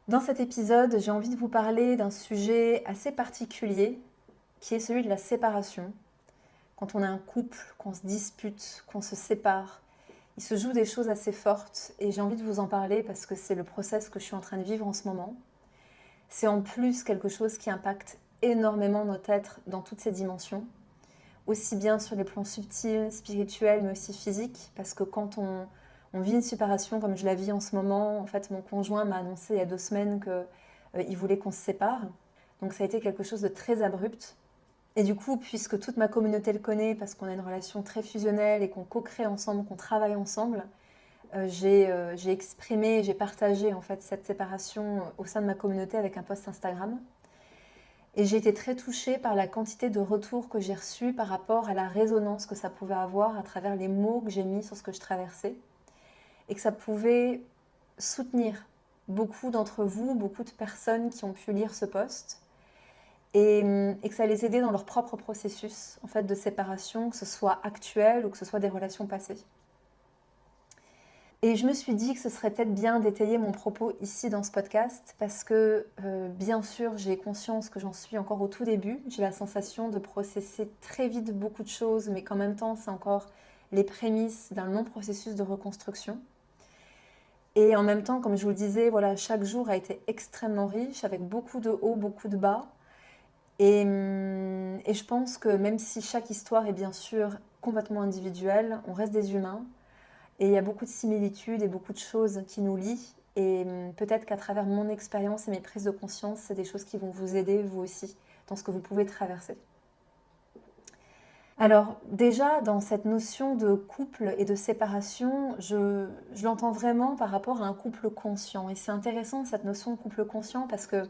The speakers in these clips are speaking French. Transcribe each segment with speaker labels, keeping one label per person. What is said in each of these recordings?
Speaker 1: Dans cet épisode, j'ai envie de vous parler d'un sujet assez particulier qui est celui de la séparation. Quand on a un couple, qu'on se dispute, qu'on se sépare, il se joue des choses assez fortes et j'ai envie de vous en parler parce que c'est le process que je suis en train de vivre en ce moment. C'est en plus quelque chose qui impacte énormément notre être dans toutes ses dimensions, aussi bien sur les plans subtils, spirituels, mais aussi physiques, parce que quand on vit une séparation comme je la vis en ce moment, en fait mon conjoint m'a annoncé il y a 2 semaines qu'il voulait qu'on se sépare, donc ça a été quelque chose de très abrupt. Et du coup, puisque toute ma communauté le connaît, parce qu'on a une relation très fusionnelle et qu'on co-crée ensemble, qu'on travaille ensemble, j'ai exprimé, j'ai partagé en fait cette séparation au sein de ma communauté avec un post Instagram. Et j'ai été très touchée par la quantité de retours que j'ai reçus par rapport à la résonance que ça pouvait avoir à travers les mots que j'ai mis sur ce que je traversais. Et que ça pouvait soutenir beaucoup d'entre vous, beaucoup de personnes qui ont pu lire ce post. Et que ça les aidait dans leur propre processus en fait, de séparation, que ce soit actuel ou que ce soit des relations passées. Et je me suis dit que ce serait peut-être bien d'étayer mon propos ici dans ce podcast parce que bien sûr j'ai conscience que j'en suis encore au tout début. J'ai la sensation de processer très vite beaucoup de choses, mais qu'en même temps c'est encore les prémices d'un long processus de reconstruction. Et en même temps, comme je vous le disais, voilà, chaque jour a été extrêmement riche avec beaucoup de hauts, beaucoup de bas. Et je pense que même si chaque histoire est bien sûr complètement individuelle, on reste des humains. Et il y a beaucoup de similitudes et beaucoup de choses qui nous lient. Et peut-être qu'à travers mon expérience et mes prises de conscience, c'est des choses qui vont vous aider, vous aussi, dans ce que vous pouvez traverser. Alors déjà, dans cette notion de couple et de séparation, je l'entends vraiment par rapport à un couple conscient. Et c'est intéressant cette notion de couple conscient parce que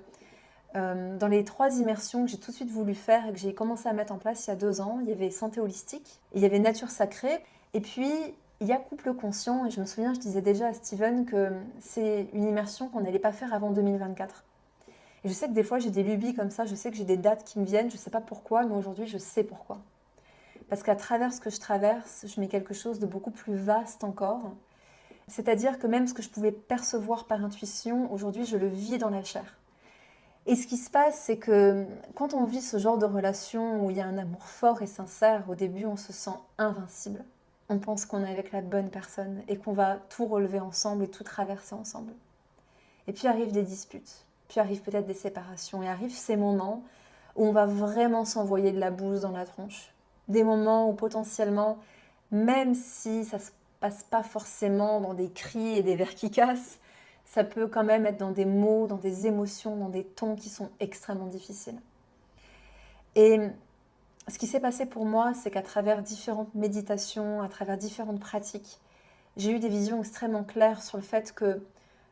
Speaker 1: dans les 3 immersions que j'ai tout de suite voulu faire et que j'ai commencé à mettre en place il y a 2 ans, il y avait santé holistique, il y avait nature sacrée, et puis il y a couple conscient. Et je me souviens, je disais déjà à Steven que c'est une immersion qu'on n'allait pas faire avant 2024. Et je sais que des fois j'ai des lubies comme ça, je sais que j'ai des dates qui me viennent, je ne sais pas pourquoi, mais aujourd'hui je sais pourquoi. Parce qu'à travers ce que je traverse, je mets quelque chose de beaucoup plus vaste encore. C'est-à-dire que même ce que je pouvais percevoir par intuition, aujourd'hui je le vis dans la chair. Et ce qui se passe, c'est que quand on vit ce genre de relation où il y a un amour fort et sincère, au début on se sent invincible. On pense qu'on est avec la bonne personne et qu'on va tout relever ensemble et tout traverser ensemble. Et puis arrivent des disputes, puis arrivent peut-être des séparations, et arrivent ces moments où on va vraiment s'envoyer de la bouse dans la tronche. Des moments où potentiellement, même si ça ne se passe pas forcément dans des cris et des vers qui cassent, ça peut quand même être dans des mots, dans des émotions, dans des tons qui sont extrêmement difficiles. Et ce qui s'est passé pour moi, c'est qu'à travers différentes méditations, à travers différentes pratiques, j'ai eu des visions extrêmement claires sur le fait que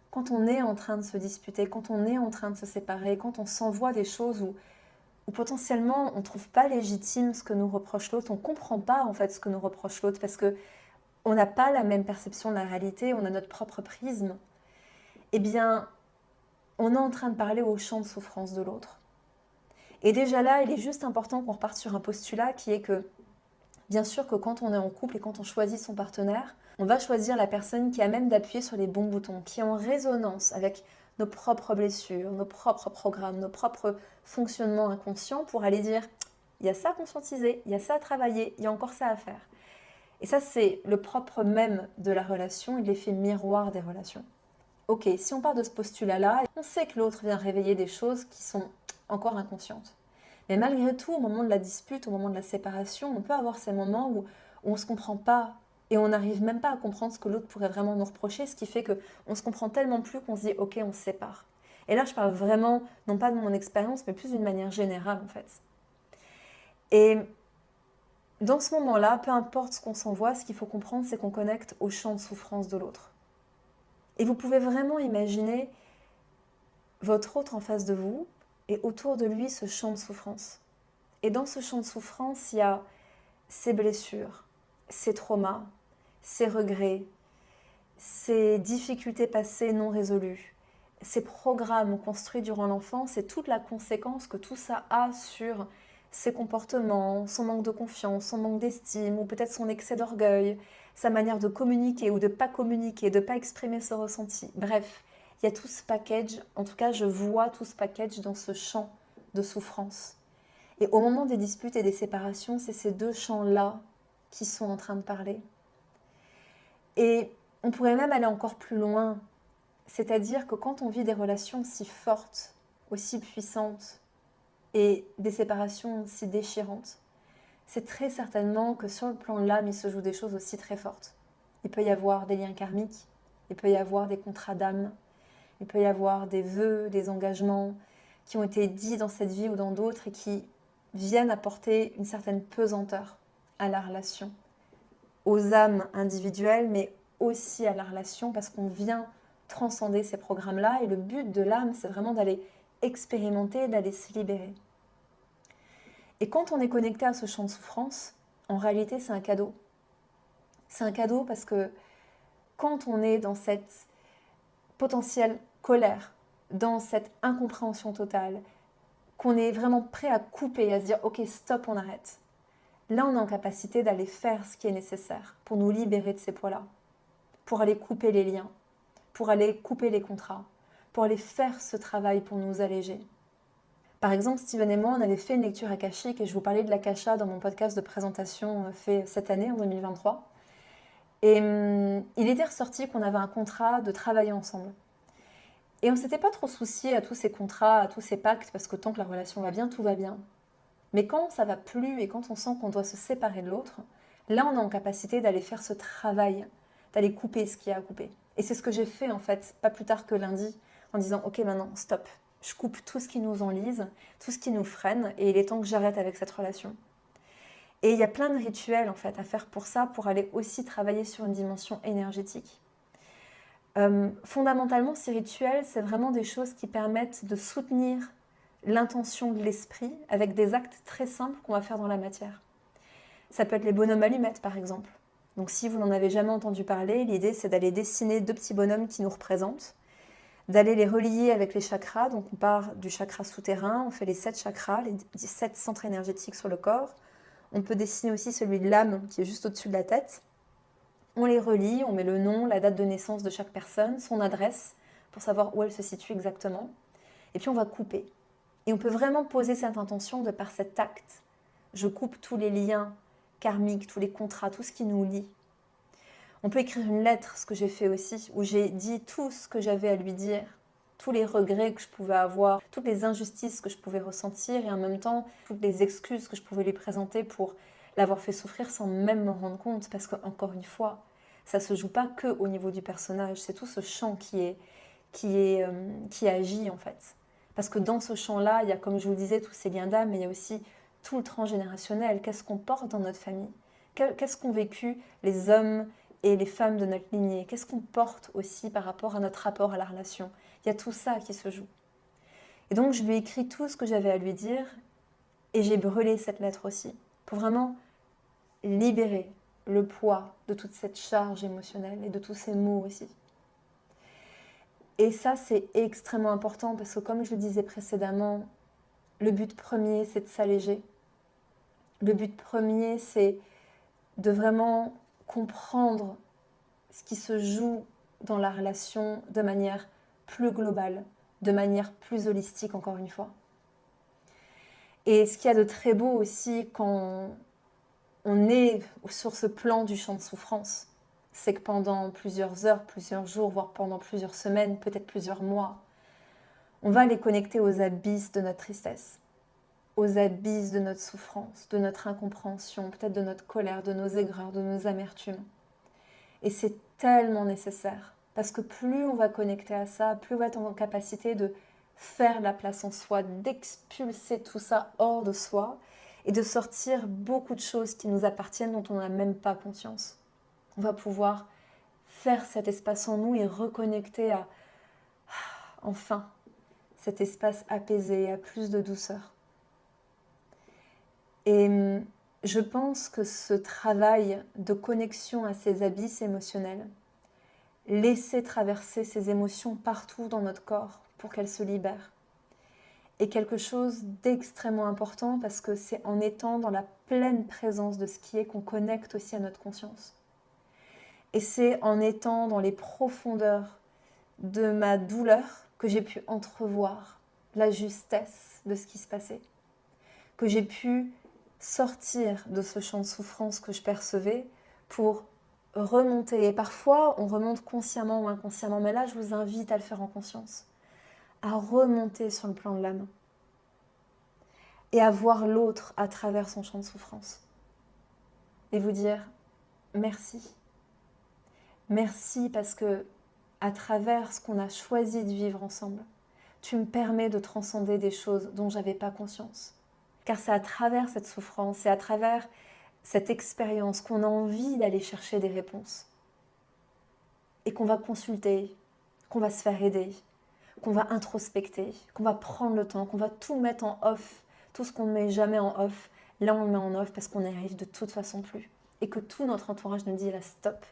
Speaker 1: quand on est en train de se disputer, quand on est en train de se séparer, quand on s'envoie des choses où potentiellement on ne trouve pas légitime ce que nous reproche l'autre, on ne comprend pas en fait ce que nous reproche l'autre parce qu'on n'a pas la même perception de la réalité, on a notre propre prisme, eh bien on est en train de parler au champ de souffrance de l'autre. Et déjà là, il est juste important qu'on reparte sur un postulat qui est que, bien sûr que quand on est en couple et quand on choisit son partenaire, on va choisir la personne qui a même d'appuyer sur les bons boutons, qui est en résonance avec nos propres blessures, nos propres programmes, nos propres fonctionnements inconscients pour aller dire il y a ça à conscientiser, il y a ça à travailler, il y a encore ça à faire. Et ça, c'est le propre même de la relation, il est l'effet miroir des relations. Ok, si on part de ce postulat-là, on sait que l'autre vient réveiller des choses qui sont encore inconscientes. Mais malgré tout, au moment de la dispute, au moment de la séparation, on peut avoir ces moments où on ne se comprend pas et on n'arrive même pas à comprendre ce que l'autre pourrait vraiment nous reprocher, ce qui fait qu'on se comprend tellement plus qu'on se dit ok, on se sépare. Et là, je parle vraiment, non pas de mon expérience, mais plus d'une manière générale en fait. Et dans ce moment-là, peu importe ce qu'on s'envoie, ce qu'il faut comprendre, c'est qu'on connecte au champ de souffrance de l'autre. Et vous pouvez vraiment imaginer votre autre en face de vous et autour de lui ce champ de souffrance. Et dans ce champ de souffrance, il y a ses blessures, ses traumas, ses regrets, ses difficultés passées non résolues, ses programmes construits durant l'enfance et toute la conséquence que tout ça a sur ses comportements, son manque de confiance, son manque d'estime ou peut-être son excès d'orgueil, sa manière de communiquer ou de ne pas communiquer, de ne pas exprimer ses ressentis. Bref, Il y a tout ce package, en tout cas je vois tout ce package dans ce champ de souffrance. Et au moment des disputes et des séparations, c'est ces deux champs-là qui sont en train de parler. Et on pourrait même aller encore plus loin, c'est-à-dire que quand on vit des relations si fortes, aussi puissantes, et des séparations si déchirantes, c'est très certainement que sur le plan de l'âme, il se joue des choses aussi très fortes. Il peut y avoir des liens karmiques, il peut y avoir des contrats d'âme, il peut y avoir des vœux, des engagements qui ont été dits dans cette vie ou dans d'autres et qui viennent apporter une certaine pesanteur à la relation, aux âmes individuelles, mais aussi à la relation parce qu'on vient transcender ces programmes-là et le but de l'âme, c'est vraiment d'aller expérimenter, d'aller se libérer. Et quand on est connecté à ce champ de souffrance, en réalité, c'est un cadeau. C'est un cadeau parce que quand on est dans cette potentielle colère, dans cette incompréhension totale, qu'on est vraiment prêt à couper, à se dire « Ok, stop, on arrête ». Là, on est en capacité d'aller faire ce qui est nécessaire pour nous libérer de ces poids-là, pour aller couper les liens, pour aller couper les contrats, pour aller faire ce travail pour nous alléger. Par exemple, Steven et moi, on avait fait une lecture akashique et je vous parlais de l'akasha dans mon podcast de présentation fait cette année, en 2023. Et il était ressorti qu'on avait un contrat de travailler ensemble. Et on ne s'était pas trop soucié à tous ces contrats, à tous ces pactes, parce que tant que la relation va bien, tout va bien. Mais quand ça va plus et quand on sent qu'on doit se séparer de l'autre, là on est en capacité d'aller faire ce travail, d'aller couper ce qu'il y a à couper. Et c'est ce que j'ai fait en fait, pas plus tard que lundi, en disant ok maintenant stop, je coupe tout ce qui nous enlise, tout ce qui nous freine et il est temps que j'arrête avec cette relation. Et il y a plein de rituels en fait à faire pour ça, pour aller aussi travailler sur une dimension énergétique. Fondamentalement, ces rituels, c'est vraiment des choses qui permettent de soutenir l'intention de l'esprit avec des actes très simples qu'on va faire dans la matière. Ça peut être les bonhommes allumettes, par exemple. Donc si vous n'en avez jamais entendu parler, l'idée c'est d'aller dessiner deux petits bonhommes qui nous représentent, d'aller les relier avec les chakras. Donc on part du chakra souterrain, on fait les 7 chakras, les 7 centres énergétiques sur le corps. On peut dessiner aussi celui de l'âme qui est juste au-dessus de la tête. On les relie, on met le nom, la date de naissance de chaque personne, son adresse, pour savoir où elle se situe exactement. Et puis on va couper. Et on peut vraiment poser cette intention de par cet acte. Je coupe tous les liens karmiques, tous les contrats, tout ce qui nous lie. On peut écrire une lettre, ce que j'ai fait aussi, où j'ai dit tout ce que j'avais à lui dire, tous les regrets que je pouvais avoir, toutes les injustices que je pouvais ressentir et en même temps toutes les excuses que je pouvais lui présenter pour l'avoir fait souffrir sans même me rendre compte. Parce qu'encore une fois, ça ne se joue pas que au niveau du personnage, c'est tout ce champ qui agit en fait. Parce que dans ce champ-là, il y a, comme je vous le disais, tous ces liens d'âme, mais il y a aussi tout le transgénérationnel. Qu'est-ce qu'on porte dans notre famille? Qu'est-ce qu'ont vécu les hommes et les femmes de notre lignée? Qu'est-ce qu'on porte aussi par rapport à notre rapport à la relation? Il y a tout ça qui se joue. Et donc, je lui ai écrit tout ce que j'avais à lui dire et j'ai brûlé cette lettre aussi pour vraiment libérer le poids de toute cette charge émotionnelle et de tous ces mots aussi. Et ça, c'est extrêmement important parce que comme je le disais précédemment, le but premier, c'est de s'alléger. Le but premier, c'est de vraiment comprendre ce qui se joue dans la relation de manière plus globale, de manière plus holistique, encore une fois. Et ce qu'il y a de très beau aussi quand on est sur ce plan du champ de souffrance, c'est que pendant plusieurs heures, plusieurs jours, voire pendant plusieurs semaines, peut-être plusieurs mois, on va les connecter aux abysses de notre tristesse, aux abysses de notre souffrance, de notre incompréhension, peut-être de notre colère, de nos aigreurs, de nos amertumes. Et c'est tellement nécessaire, parce que plus on va connecter à ça, plus on va être en capacité de faire la place en soi, d'expulser tout ça hors de soi et de sortir beaucoup de choses qui nous appartiennent dont on n'a même pas conscience. On va pouvoir faire cet espace en nous et reconnecter à, enfin, cet espace apaisé, à plus de douceur. Et je pense que ce travail de connexion à ces abysses émotionnels, laisser traverser ces émotions partout dans notre corps pour qu'elles se libèrent, est quelque chose d'extrêmement important parce que c'est en étant dans la pleine présence de ce qui est qu'on connecte aussi à notre conscience. Et c'est en étant dans les profondeurs de ma douleur que j'ai pu entrevoir la justesse de ce qui se passait, que j'ai pu sortir de ce champ de souffrance que je percevais pour remonter. Et parfois, on remonte consciemment ou inconsciemment, mais là, je vous invite à le faire en conscience, à remonter sur le plan de l'âme et à voir l'autre à travers son champ de souffrance. Et vous dire merci. Merci parce que à travers ce qu'on a choisi de vivre ensemble, tu me permets de transcender des choses dont je n'avais pas conscience. Car c'est à travers cette souffrance, c'est à travers cette expérience qu'on a envie d'aller chercher des réponses. Et qu'on va consulter, qu'on va se faire aider, qu'on va introspecter, qu'on va prendre le temps, qu'on va tout mettre en off. Tout ce qu'on ne met jamais en off, là on le met en off parce qu'on n'y arrive de toute façon plus. Et que tout notre entourage nous dit là stop,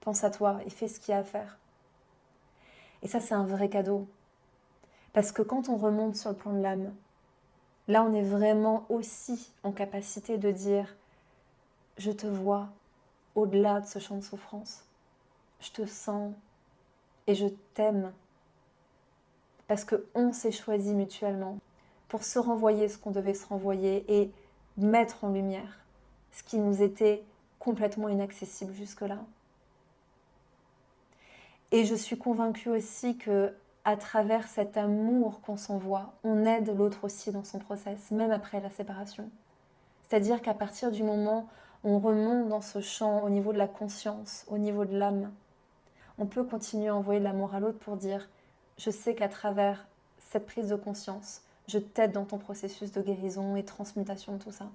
Speaker 1: pense à toi et fais ce qu'il y a à faire. Et ça c'est un vrai cadeau. Parce que quand on remonte sur le plan de l'âme, là on est vraiment aussi en capacité de dire je te vois au-delà de ce champ de souffrance. Je te sens et je t'aime. Parce qu'on s'est choisi mutuellement pour se renvoyer ce qu'on devait se renvoyer et mettre en lumière ce qui nous était complètement inaccessible jusque-là. Et je suis convaincue aussi que à travers cet amour qu'on s'envoie, on aide l'autre aussi dans son process, même après la séparation. C'est-à-dire qu'à partir du moment où on remonte dans ce champ au niveau de la conscience, au niveau de l'âme, on peut continuer à envoyer de l'amour à l'autre pour dire « Je sais qu'à travers cette prise de conscience, je t'aide dans ton processus de guérison et transmutation de tout ça. »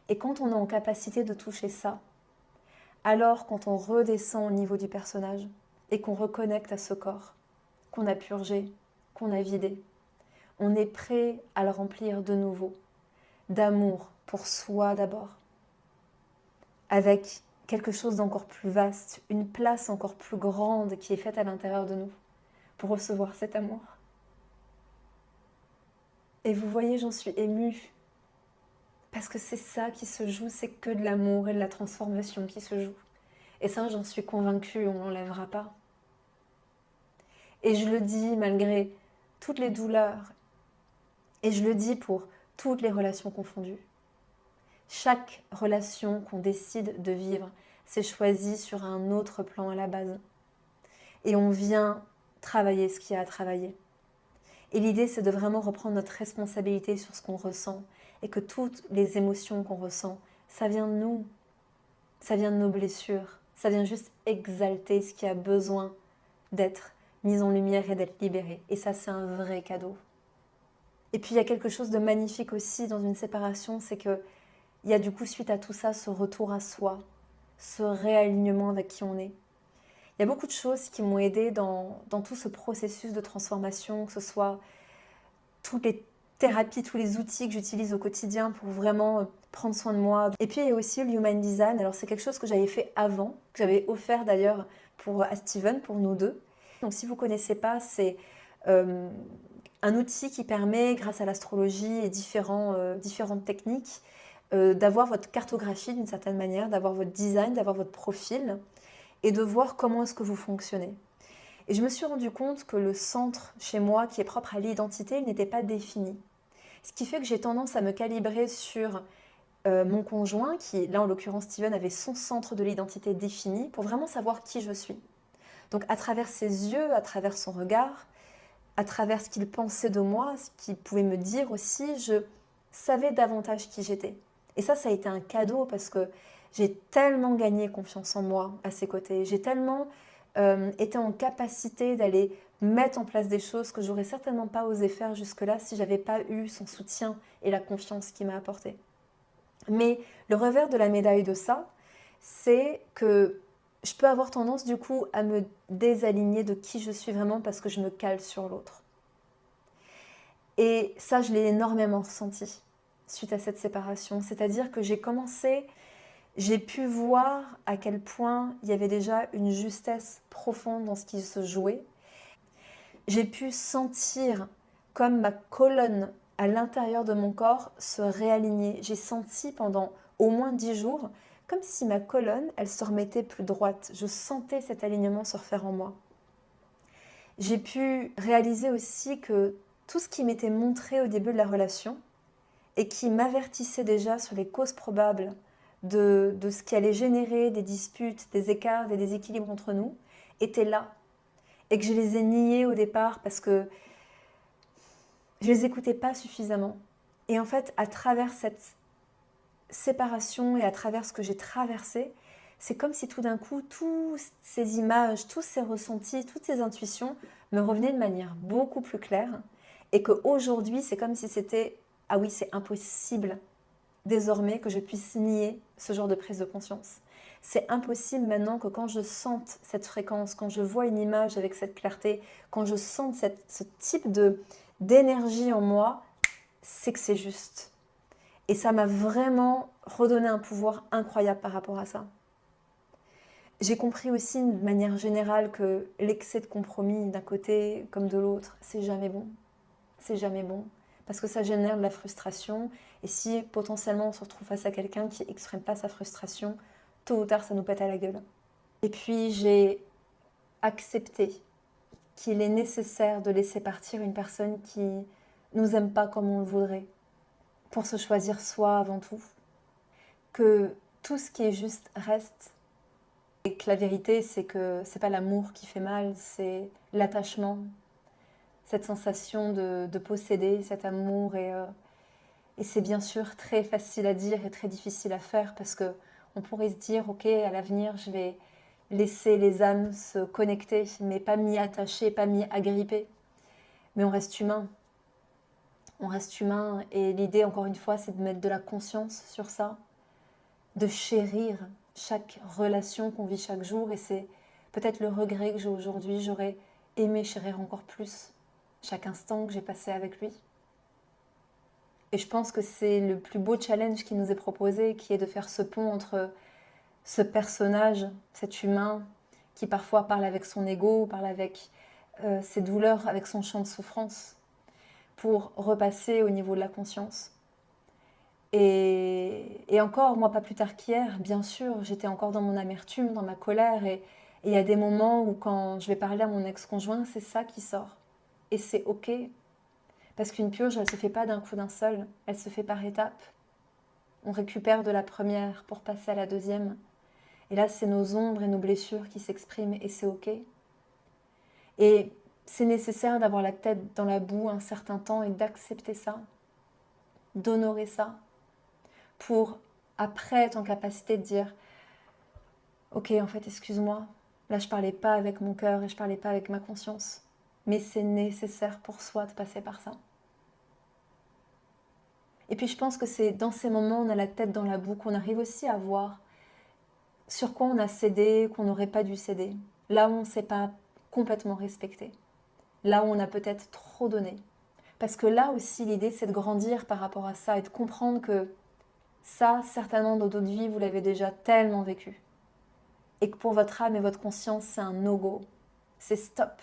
Speaker 1: Et quand on est en capacité de toucher ça, alors quand on redescend au niveau du personnage et qu'on reconnecte à ce corps, qu'on a purgé, qu'on a vidé, on est prêt à le remplir de nouveau, d'amour pour soi d'abord, avec quelque chose d'encore plus vaste, une place encore plus grande qui est faite à l'intérieur de nous pour recevoir cet amour. Et vous voyez, j'en suis émue, parce que c'est ça qui se joue, c'est que de l'amour et de la transformation qui se joue. Et ça, j'en suis convaincue, on ne l'enlèvera pas. Et je le dis malgré toutes les douleurs, et je le dis pour toutes les relations confondues. Chaque relation qu'on décide de vivre, c'est choisi sur un autre plan à la base. Et on vient travailler ce qu'il y a à travailler. Et l'idée, c'est de vraiment reprendre notre responsabilité sur ce qu'on ressent et que toutes les émotions qu'on ressent, ça vient de nous, ça vient de nos blessures, ça vient juste exalter ce qui a besoin d'être mis en lumière et d'être libéré. Et ça, c'est un vrai cadeau. Et puis, il y a quelque chose de magnifique aussi dans une séparation, c'est qu'il y a du coup, suite à tout ça, ce retour à soi, ce réalignement avec qui on est. Il y a beaucoup de choses qui m'ont aidée dans tout ce processus de transformation, que ce soit toutes les thérapies, tous les outils que j'utilise au quotidien pour vraiment prendre soin de moi. Et puis il y a aussi le Human Design. Alors c'est quelque chose que j'avais fait avant, que j'avais offert d'ailleurs à Steven, pour nous deux. Donc si vous ne connaissez pas, c'est un outil qui permet, grâce à l'astrologie et différentes techniques, d'avoir votre cartographie d'une certaine manière, d'avoir votre design, d'avoir votre profil et de voir comment est-ce que vous fonctionnez. Et je me suis rendu compte que le centre chez moi, qui est propre à l'identité, il n'était pas défini. Ce qui fait que j'ai tendance à me calibrer sur mon conjoint, qui, là en l'occurrence Steven, avait son centre de l'identité défini, pour vraiment savoir qui je suis. Donc à travers ses yeux, à travers son regard, à travers ce qu'il pensait de moi, ce qu'il pouvait me dire aussi, je savais davantage qui j'étais. Et ça a été un cadeau parce que j'ai tellement gagné confiance en moi à ses côtés. J'ai tellement été en capacité d'aller mettre en place des choses que j'aurais certainement pas osé faire jusque-là si j'avais pas eu son soutien et la confiance qu'il m'a apporté. Mais le revers de la médaille de ça, c'est que je peux avoir tendance du coup à me désaligner de qui je suis vraiment parce que je me cale sur l'autre. Et ça, je l'ai énormément ressenti suite à cette séparation. C'est-à-dire que j'ai pu voir à quel point il y avait déjà une justesse profonde dans ce qui se jouait. J'ai pu sentir comme ma colonne à l'intérieur de mon corps se réaligner. J'ai senti pendant au moins 10 jours comme si ma colonne, elle se remettait plus droite. Je sentais cet alignement se refaire en moi. J'ai pu réaliser aussi que tout ce qui m'était montré au début de la relation et qui m'avertissait déjà sur les causes probables de ce qui allait générer des disputes, des écarts, des déséquilibres entre nous, était là. Et que je les ai niés au départ parce que je les écoutais pas suffisamment. Et en fait, à travers cette séparation et à travers ce que j'ai traversé, c'est comme si tout d'un coup, toutes ces images, tous ces ressentis, toutes ces intuitions me revenaient de manière beaucoup plus claire et qu'aujourd'hui, c'est comme si c'était, ah oui, c'est impossible désormais que je puisse nier ce genre de prise de conscience. C'est impossible maintenant que quand je sente cette fréquence, quand je vois une image avec cette clarté, quand je sens ce type d'énergie en moi, c'est que c'est juste. Et ça m'a vraiment redonné un pouvoir incroyable par rapport à ça. J'ai compris aussi de manière générale que l'excès de compromis d'un côté comme de l'autre, c'est jamais bon. C'est jamais bon. Parce que ça génère de la frustration. Et si potentiellement on se retrouve face à quelqu'un qui n'exprime pas sa frustration, tôt ou tard ça nous pète à la gueule. Et puis j'ai accepté qu'il est nécessaire de laisser partir une personne qui nous aime pas comme on le voudrait, pour se choisir soi avant tout. Que tout ce qui est juste reste. Et que la vérité, c'est que c'est pas l'amour qui fait mal, c'est l'attachement, cette sensation de posséder cet amour. Et c'est bien sûr très facile à dire et très difficile à faire parce que on pourrait se dire, ok, à l'avenir, je vais laisser les âmes se connecter, mais pas m'y attacher, pas m'y agripper. Mais on reste humain. On reste humain et l'idée, encore une fois, c'est de mettre de la conscience sur ça, de chérir chaque relation qu'on vit chaque jour. Et c'est peut-être le regret que j'ai aujourd'hui. J'aurais aimé chérir encore plus chaque instant que j'ai passé avec lui. Et je pense que c'est le plus beau challenge qui nous est proposé, qui est de faire ce pont entre ce personnage, cet humain, qui parfois parle avec son ego, parle avec ses douleurs, avec son champ de souffrance, pour repasser au niveau de la conscience. Et encore, moi, pas plus tard qu'hier, bien sûr, j'étais encore dans mon amertume, dans ma colère. Et il y a des moments où quand je vais parler à mon ex-conjoint, c'est ça qui sort. Et c'est OK. Parce qu'une purge, elle ne se fait pas d'un coup d'un seul. Elle se fait par étapes. On récupère de la première pour passer à la deuxième. Et là, c'est nos ombres et nos blessures qui s'expriment. Et c'est OK. Et c'est nécessaire d'avoir la tête dans la boue un certain temps et d'accepter ça. D'honorer ça. Pour après être en capacité de dire ok, en fait, excuse-moi, là je parlais pas avec mon cœur et je parlais pas avec ma conscience, mais c'est nécessaire pour soi de passer par ça. Et puis je pense que c'est dans ces moments où on a la tête dans la boue qu'on arrive aussi à voir sur quoi on a cédé, qu'on n'aurait pas dû céder, là où on ne s'est pas complètement respecté, là où on a peut-être trop donné. Parce que là aussi l'idée c'est de grandir par rapport à ça et de comprendre que ça, certainement dans d'autres vies, vous l'avez déjà tellement vécu. Et que pour votre âme et votre conscience, c'est un no-go. C'est stop.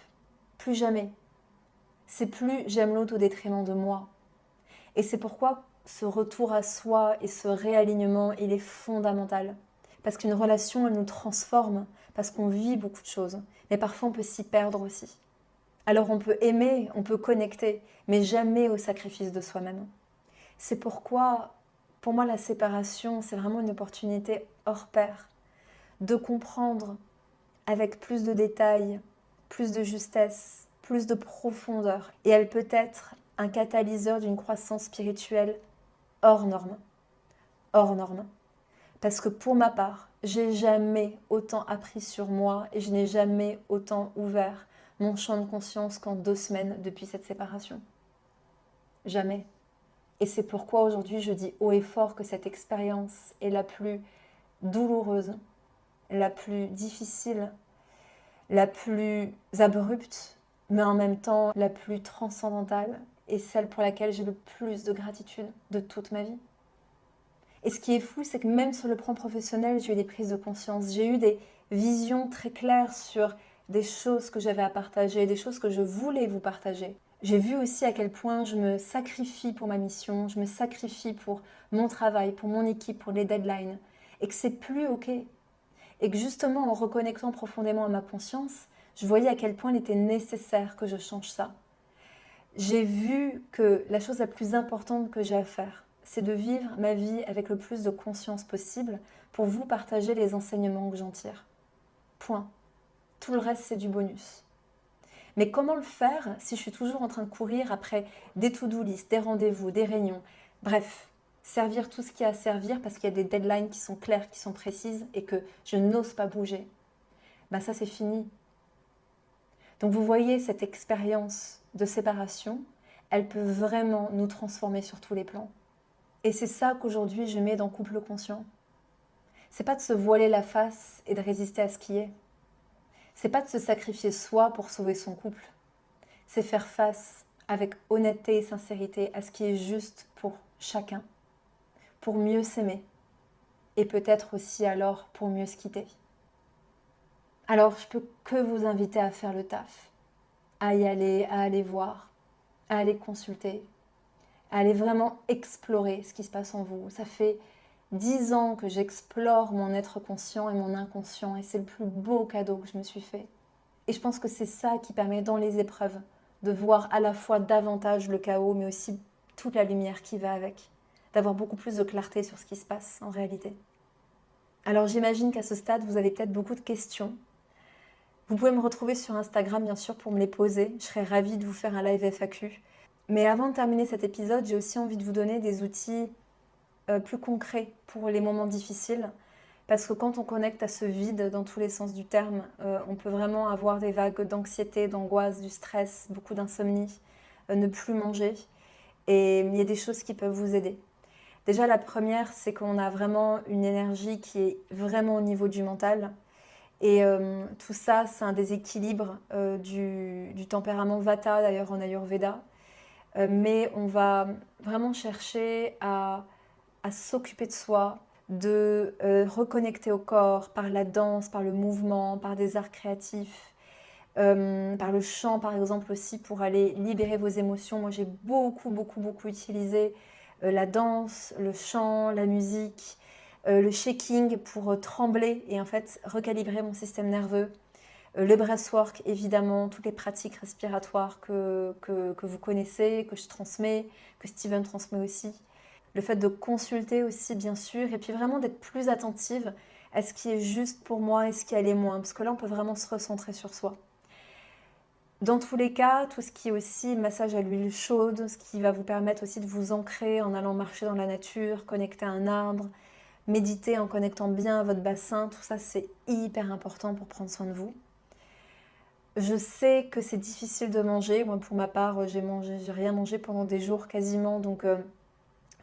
Speaker 1: Plus jamais. C'est plus j'aime l'autre au détriment de moi. Et c'est pourquoi ce retour à soi et ce réalignement, il est fondamental. Parce qu'une relation, elle nous transforme, parce qu'on vit beaucoup de choses. Mais parfois, on peut s'y perdre aussi. Alors on peut aimer, on peut connecter, mais jamais au sacrifice de soi-même. C'est pourquoi, pour moi, la séparation, c'est vraiment une opportunité hors pair de comprendre avec plus de détails, plus de justesse, plus de profondeur. Et elle peut être un catalyseur d'une croissance spirituelle hors norme. Hors norme. Parce que pour ma part, j'ai jamais autant appris sur moi et je n'ai jamais autant ouvert mon champ de conscience qu'en 2 semaines depuis cette séparation. Jamais. Et c'est pourquoi aujourd'hui je dis haut et fort que cette expérience est la plus douloureuse, la plus difficile, la plus abrupte, mais en même temps la plus transcendantale et celle pour laquelle j'ai le plus de gratitude de toute ma vie. Et ce qui est fou, c'est que même sur le plan professionnel, j'ai eu des prises de conscience, j'ai eu des visions très claires sur des choses que j'avais à partager, des choses que je voulais vous partager. J'ai vu aussi à quel point je me sacrifie pour ma mission, je me sacrifie pour mon travail, pour mon équipe, pour les deadlines, et que c'est plus OK. Et que justement, en reconnectant profondément à ma conscience, Je voyais à quel point il était nécessaire que je change ça. J'ai vu que la chose la plus importante que j'ai à faire, c'est de vivre ma vie avec le plus de conscience possible pour vous partager les enseignements que j'en tire. Point. Tout le reste, c'est du bonus. Mais comment le faire si je suis toujours en train de courir après des to-do list, des rendez-vous, des réunions, bref, servir tout ce qu'il y a à servir parce qu'il y a des deadlines qui sont claires, qui sont précises et que je n'ose pas bouger. Ben ça, c'est fini. Donc vous voyez, cette expérience de séparation, elle peut vraiment nous transformer sur tous les plans. Et c'est ça qu'aujourd'hui je mets dans Couple Conscient. C'est pas de se voiler la face et de résister à ce qui est. C'est pas de se sacrifier soi pour sauver son couple. C'est faire face avec honnêteté et sincérité à ce qui est juste pour chacun, pour mieux s'aimer et peut-être aussi alors pour mieux se quitter. Alors je peux que vous inviter à faire le taf, à y aller, à aller voir, à aller consulter, à aller vraiment explorer ce qui se passe en vous. Ça fait 10 ans que j'explore mon être conscient et mon inconscient et c'est le plus beau cadeau que je me suis fait. Et je pense que c'est ça qui permet dans les épreuves de voir à la fois davantage le chaos mais aussi toute la lumière qui va avec, d'avoir beaucoup plus de clarté sur ce qui se passe en réalité. Alors j'imagine qu'à ce stade vous avez peut-être beaucoup de questions. Vous pouvez me retrouver sur Instagram bien sûr pour me les poser, je serais ravie de vous faire un live FAQ. Mais avant de terminer cet épisode, j'ai aussi envie de vous donner des outils plus concrets pour les moments difficiles. Parce que quand on connecte à ce vide dans tous les sens du terme, on peut vraiment avoir des vagues d'anxiété, d'angoisse, du stress, beaucoup d'insomnie, ne plus manger. Et il y a des choses qui peuvent vous aider. Déjà, la première, c'est qu'on a vraiment une énergie qui est vraiment au niveau du mental. Et tout ça, c'est un déséquilibre du tempérament Vata, d'ailleurs en Ayurveda. Mais on va vraiment chercher à s'occuper de soi, de reconnecter au corps par la danse, par le mouvement, par des arts créatifs, par le chant par exemple aussi pour aller libérer vos émotions. Moi j'ai beaucoup utilisé la danse, le chant, la musique, le shaking pour trembler et en fait recalibrer mon système nerveux. Le breathwork, évidemment, toutes les pratiques respiratoires que vous connaissez, que je transmets, que Steven transmet aussi. Le fait de consulter aussi, bien sûr, et puis vraiment d'être plus attentive à ce qui est juste pour moi et ce qui allait moins, parce que là, on peut vraiment se recentrer sur soi. Dans tous les cas, tout ce qui est aussi massage à l'huile chaude, ce qui va vous permettre aussi de vous ancrer en allant marcher dans la nature, connecter à un arbre, méditer en connectant bien à votre bassin, tout ça, c'est hyper important pour prendre soin de vous. Je sais que c'est difficile de manger. Moi, pour ma part, j'ai rien mangé pendant des jours quasiment. Donc,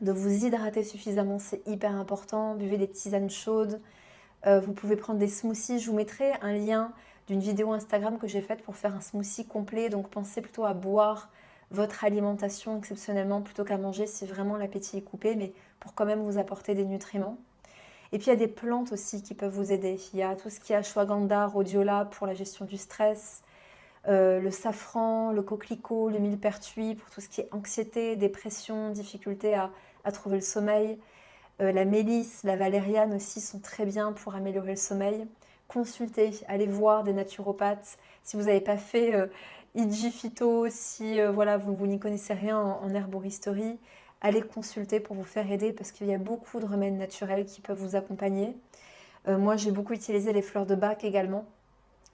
Speaker 1: de vous hydrater suffisamment, c'est hyper important. Buvez des tisanes chaudes. Vous pouvez prendre des smoothies. Je vous mettrai un lien d'une vidéo Instagram que j'ai faite pour faire un smoothie complet. Donc, pensez plutôt à boire votre alimentation exceptionnellement plutôt qu'à manger si vraiment l'appétit est coupé, mais pour quand même vous apporter des nutriments. Et puis il y a des plantes aussi qui peuvent vous aider. Il y a tout ce qui est ashwagandha, rhodiola pour la gestion du stress, le safran, le coquelicot, le millepertuis pour tout ce qui est anxiété, dépression, difficulté à trouver le sommeil. La mélisse, la valériane aussi sont très bien pour améliorer le sommeil. Consultez, allez voir des naturopathes. Si vous n'avez pas fait Iji Phyto, si voilà, vous n'y connaissez rien en herboristerie, allez consulter pour vous faire aider parce qu'il y a beaucoup de remèdes naturels qui peuvent vous accompagner. Moi, j'ai beaucoup utilisé les fleurs de Bach également,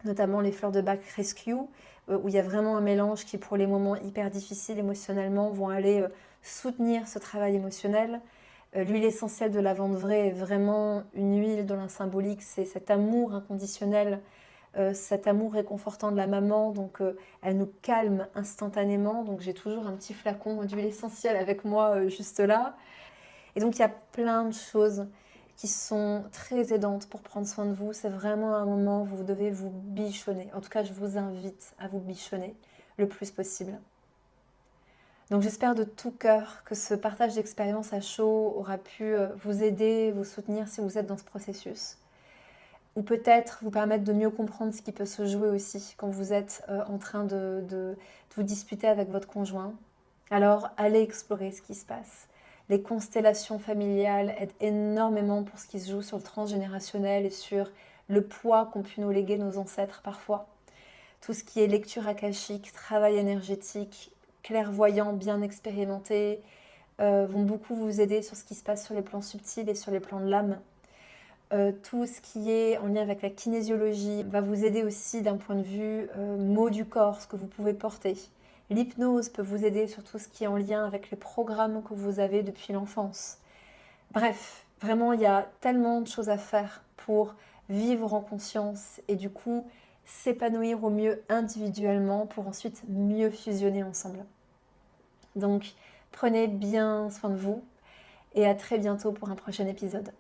Speaker 1: notamment les fleurs de Bach Rescue, où il y a vraiment un mélange qui, pour les moments hyper difficiles émotionnellement, vont aller soutenir ce travail émotionnel. L'huile essentielle de lavande vraie est vraiment une huile dont la symbolique, c'est cet amour inconditionnel, cet amour réconfortant de la maman, donc elle nous calme instantanément. Donc j'ai toujours un petit flacon d'huile essentielle avec moi juste là. Et donc il y a plein de choses qui sont très aidantes pour prendre soin de vous. C'est vraiment un moment où vous devez vous bichonner. En tout cas, je vous invite à vous bichonner le plus possible. Donc j'espère de tout cœur que ce partage d'expérience à chaud aura pu vous aider, vous soutenir si vous êtes dans ce processus. Ou peut-être vous permettre de mieux comprendre ce qui peut se jouer aussi quand vous êtes en train de vous disputer avec votre conjoint. Alors allez explorer ce qui se passe. Les constellations familiales aident énormément pour ce qui se joue sur le transgénérationnel et sur le poids qu'ont pu nous léguer nos ancêtres parfois. tout ce qui est lecture akashique, travail énergétique, clairvoyants bien expérimentés, vont beaucoup vous aider sur ce qui se passe sur les plans subtils et sur les plans de l'âme. Tout ce qui est en lien avec la kinésiologie va vous aider aussi d'un point de vue mots du corps, ce que vous pouvez porter. L'hypnose peut vous aider sur tout ce qui est en lien avec les programmes que vous avez depuis l'enfance. Bref, vraiment, il y a tellement de choses à faire pour vivre en conscience et du coup s'épanouir au mieux individuellement pour ensuite mieux fusionner ensemble. Donc, prenez bien soin de vous et à très bientôt pour un prochain épisode.